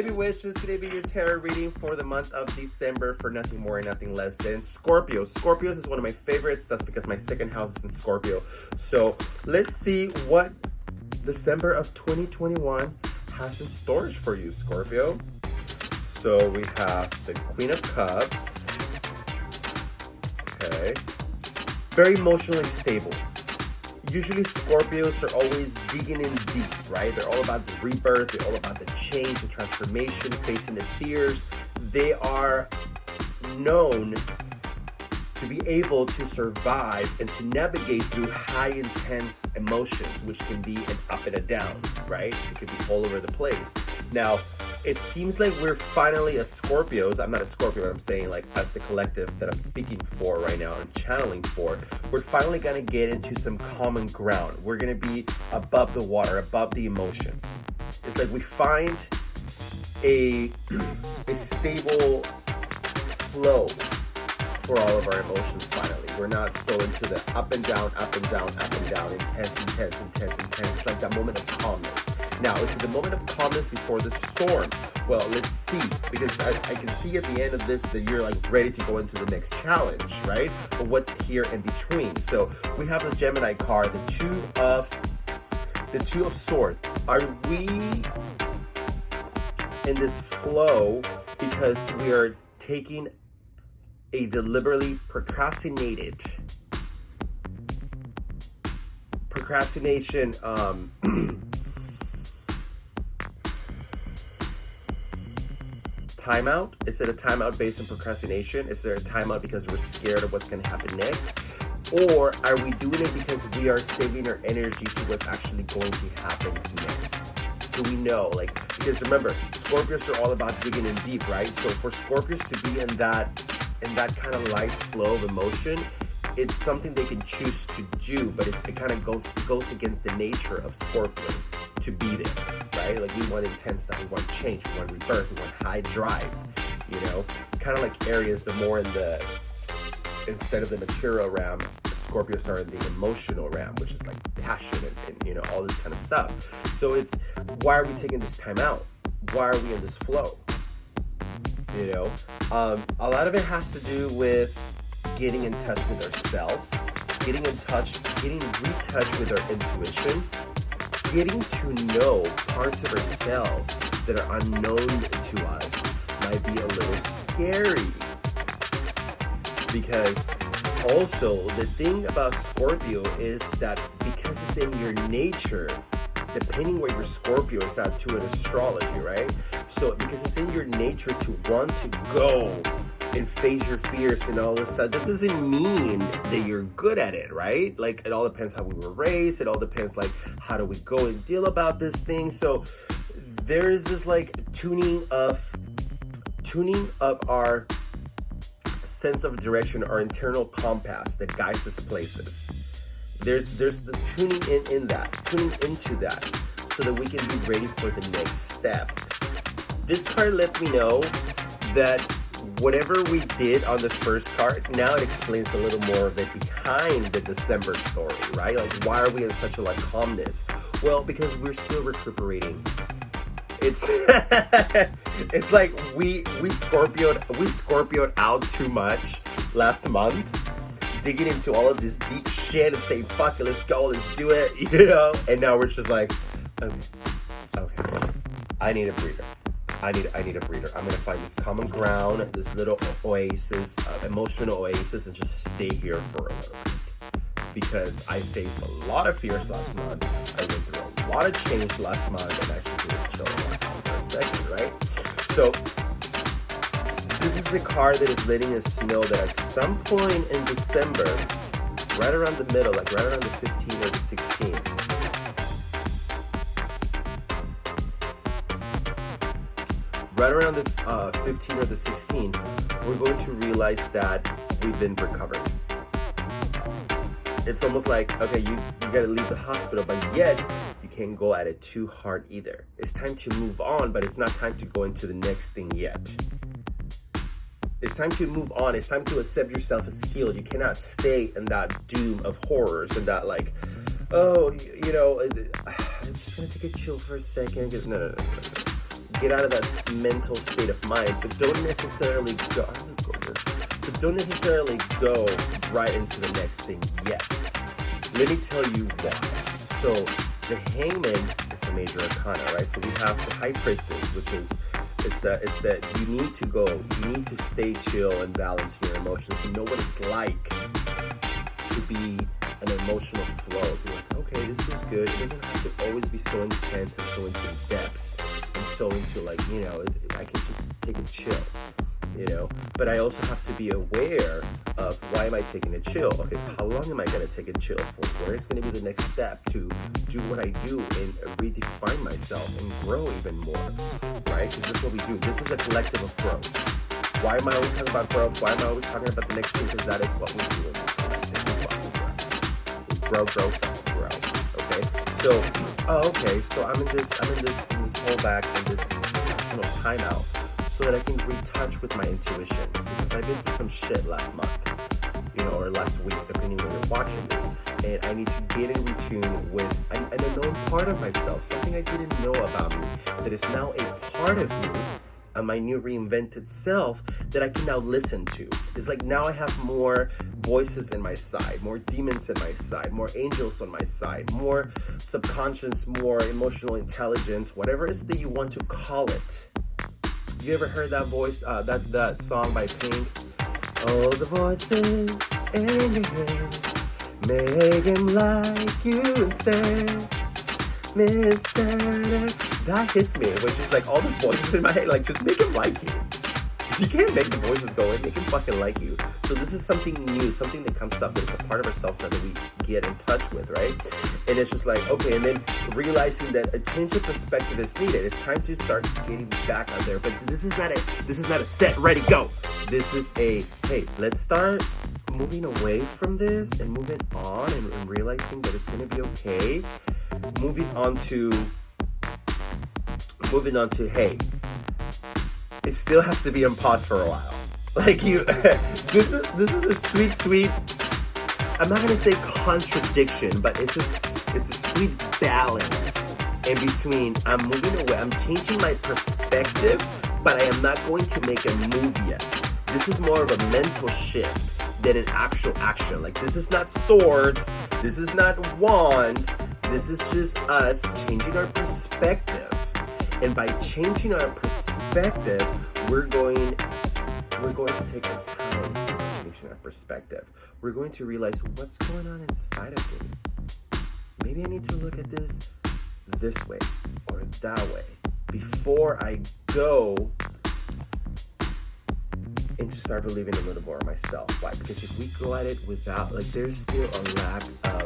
baby witch. This is going to be your tarot reading for the month of December for nothing more and nothing less than Scorpio. Scorpios is one of my favorites. That's because my second house is in Scorpio. So let's see what December of 2021 has in storage for you, Scorpio. So we have the Queen of Cups. Okay. Very emotionally stable. Usually Scorpios are always digging in deep, right? They're all about the rebirth. They're all about the change, the transformation, facing the fears. They are known to be able to survive and to navigate through high intense emotions, which can be an up and a down, right? It could be all over the place. Now, it seems like we're finally as Scorpios, I'm not a Scorpio, but I'm saying like as the collective that I'm speaking for right now and channeling for, we're finally gonna get into some common ground. We're gonna be above the water, above the emotions. It's like we find a stable flow for all of our emotions finally. We're not so into the up and down, intense. It's like that moment of calmness. Now, is it the moment of calmness before the storm? Well, let's see, because I can see at the end of this that you're like ready to go into the next challenge, right? But what's here in between? So we have the Gemini card, the Two of Swords. Are we in this flow because we are taking a deliberately procrastination timeout? Is it a timeout based on procrastination? Is there a timeout because we're scared of what's going to happen next? Or are we doing it because we are saving our energy to what's actually going to happen next? Do we know? Like, because remember, Scorpios are all about digging in deep, right? So for Scorpios to be in that kind of light flow of emotion, it's something they can choose to do, but it kind of goes against the nature of Scorpio to be there, right? Like we want intense stuff, we want change, we want rebirth, we want high drive, you know? Kind of like Aries, but more instead of the material realm, Scorpios are in the emotional realm, which is like passion and you know, all this kind of stuff. So it's, why are we taking this time out? Why are we in this flow? You know, a lot of it has to do with getting in touch with ourselves, getting retouch with our intuition, getting to know parts of ourselves that are unknown to us might be a little scary. Because also the thing about Scorpio is that because it's in your nature, depending where your Scorpio is at to in astrology, right? So because it's in your nature to want to go and face your fears and all this stuff, that doesn't mean that you're good at it, right? Like it all depends how we were raised. It all depends like how do we go and deal about this thing. So there is this like tuning of our sense of direction, our internal compass that guides us places. There's the tuning into that so that we can be ready for the next step. This card lets me know that whatever we did on the first card, now it explains a little more of it behind the December story, right? Like why are we in such a like calmness? Well, because we're still recuperating. It's it's like we Scorpioed out too much last month, digging into all of this deep shit and saying, fuck it, let's go, let's do it, you know? And now we're just like, okay, I need a breather. I need a breather. I'm gonna find this common ground, this little oasis, emotional oasis, and just stay here for a little bit. Because I faced a lot of fears last month. I went through a lot of change last month, and I just need to chill out for a second, right? So this is the card that is letting us know that at some point in December, right around the middle, like right around the 15 or the 16, right around the 15 or the 16, we're going to realize that we've been recovered. It's almost like, okay, you gotta leave the hospital, but yet you can't go at it too hard either. It's time to move on, but it's not time to go into the next thing yet. It's time to move on. It's time to accept yourself as healed. You cannot stay in that doom of horrors and that like, oh, you know, I'm just gonna take a chill for a second. No. get out of that mental state of mind, but don't necessarily go. But don't necessarily go right into the next thing yet. Let me tell you why. So the Hangman is a major arcana, right? So we have the High Priestess, which is it's that you need to go, you need to stay chill and balance your emotions. You know what it's like to be an emotional flow. Be like, okay, this is good. It doesn't have to always be so intense and so into depths and so into like, you know, I can just take a chill, you know. But I also have to be aware of why am I taking a chill? Okay, how long am I gonna take a chill for? Where is gonna be the next step to do what I do and redefine myself and grow even more, right? Because this is what we do. This is a collective of growth. Why am I always talking about growth? Why am I always talking about the next thing? Because that is what we do in this collective. We grow, grow. Okay? So, so I'm in this holdback and this emotional timeout so that I can retouch with my intuition. Because I've been through some shit last month, you know, or last week, depending when you're watching this. And I need to get in retune with an unknown part of myself, something I didn't know about me, that is now a part of me, my new reinvented self, that I can now listen to. It's like now I have more voices in my side, more demons in my side, more angels on my side, more subconscious, more emotional intelligence, whatever it is that you want to call it. You ever heard that voice, that song by Pink? All the voices in your head, make him like you instead. That hits me, which is like all these voices in my head, like just make him like you. If you can't make the voices go in, make him fucking like you. So this is something new, something that comes up, that is a part of ourselves now that we get in touch with, right? And it's just like, okay, and then realizing that a change of perspective is needed. It's time to start getting back out there. But this is not a set, ready, go. This is a, hey, let's start moving away from this and moving on and realizing that it's gonna be okay. Moving on to, hey, it still has to be on pause for a while. Like you, this is a sweet, I'm not gonna say contradiction, but it's a sweet balance in between. I'm moving away, I'm changing my perspective, but I am not going to make a move yet. This is more of a mental shift than an actual action. Like this is not swords, this is not wands, this is just us changing our perspective. And by changing our perspective, we're going to take our time changing our perspective. We're going to realize what's going on inside of me. Maybe I need to look at this way or that way before I go and to start believing a little more in myself. Why? Because if we go at it without, like, there's still a lack of,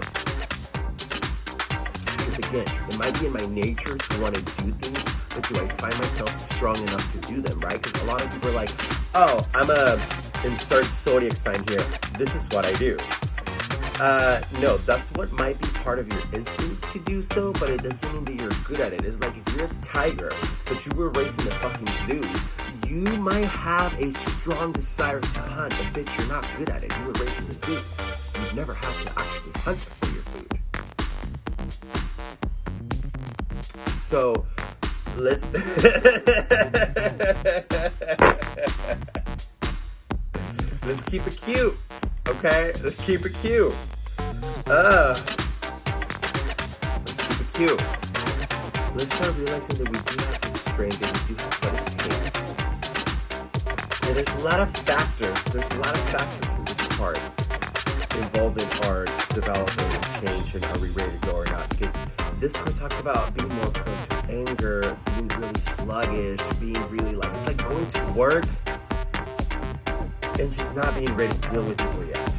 because again, it might be in my nature to want to do things, but do I find myself strong enough to do them, right? Because a lot of people are like, oh, I'm a insert zodiac sign here. This is what I do. No, that's what might be part of your instinct to do so, but it doesn't mean that you're good at it. It's like if you're a tiger, but you were raised in a fucking zoo, you might have a strong desire to hunt, but bitch, you're not good at it. You were raised in the zoo. You've never had to actually hunt for your food. So, let's let's keep it cute, okay? Let's keep it cute. Let's keep it cute. Let's start realizing that we do have the strength, that we do have what it takes. And there's a lot of factors. There's a lot of factors in this part involved in our development and change, and are we ready to go or not? Because this part talks about being more prone to anger, being really sluggish, being really like, it's like going to work and just not being ready to deal with people yet.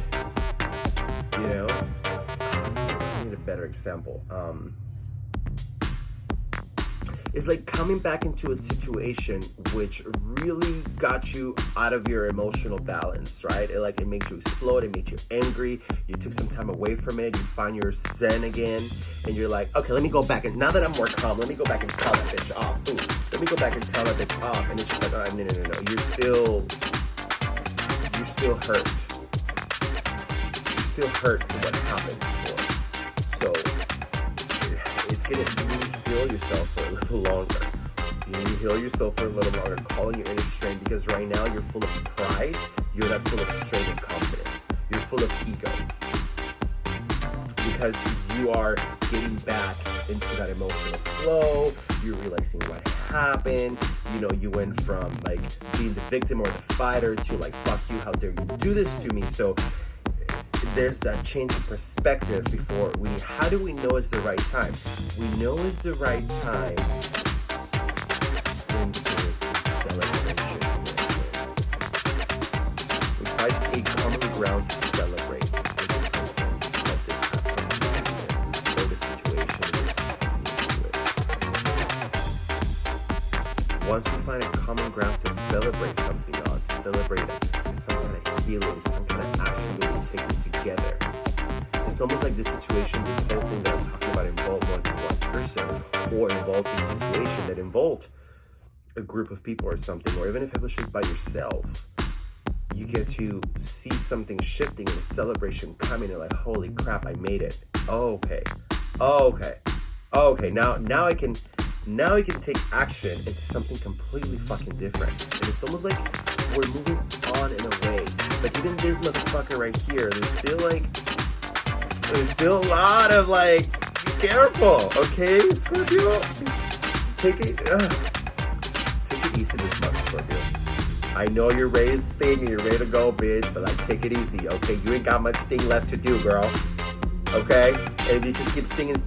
You know? I need a better example. It's like coming back into a situation which really got you out of your emotional balance, right? It makes you explode, it makes you angry, you took some time away from it, you find your zen again, and you're like, okay, let me go back, and now that I'm more calm, let me go back and tell that bitch off. Ooh, let me go back and tell that bitch off, and it's just like, oh, no, you're still hurt. You're still hurt for what happened before. So, it's gonna, you need to feel yourself for a little longer. You need to heal yourself for a little longer, calling your inner strength, because right now you're full of pride, you're not full of strength and confidence. You're full of ego. Because you are getting back into that emotional flow, you're realizing what happened, you know, you went from like being the victim or the fighter to like, fuck you, how dare you do this to me? So there's that change of perspective before how do we know it's the right time? We know it's the right time when there's a celebration. We find a common ground to celebrate. Once we find a common ground to celebrate something on, to celebrate some kind of healing, some kind of action that we're taking together. It's almost like this situation, this whole thing that I'm talking about involved more than one person, or involved a situation that involved a group of people or something, or even if it was just by yourself. You get to see something shifting and a celebration coming and like, holy crap, I made it. Okay. Now I can take action into something completely fucking different. And it's almost like we're moving on in a way. But even this motherfucker right here, there's still a lot of like, be careful, okay, Scorpio? Take it easy this month, Scorpio. I know you're ready to sting and you're ready to go, bitch, but like, take it easy, okay? You ain't got much sting left to do, girl. Okay? And if you just keep stinging,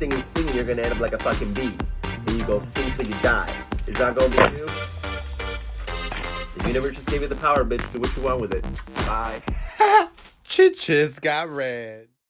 you're gonna end up like a fucking bee. And you go sting till you die. Is that gonna be you? The universe just gave you the power, bitch. Do what you want with it. Bye. Chitches got red.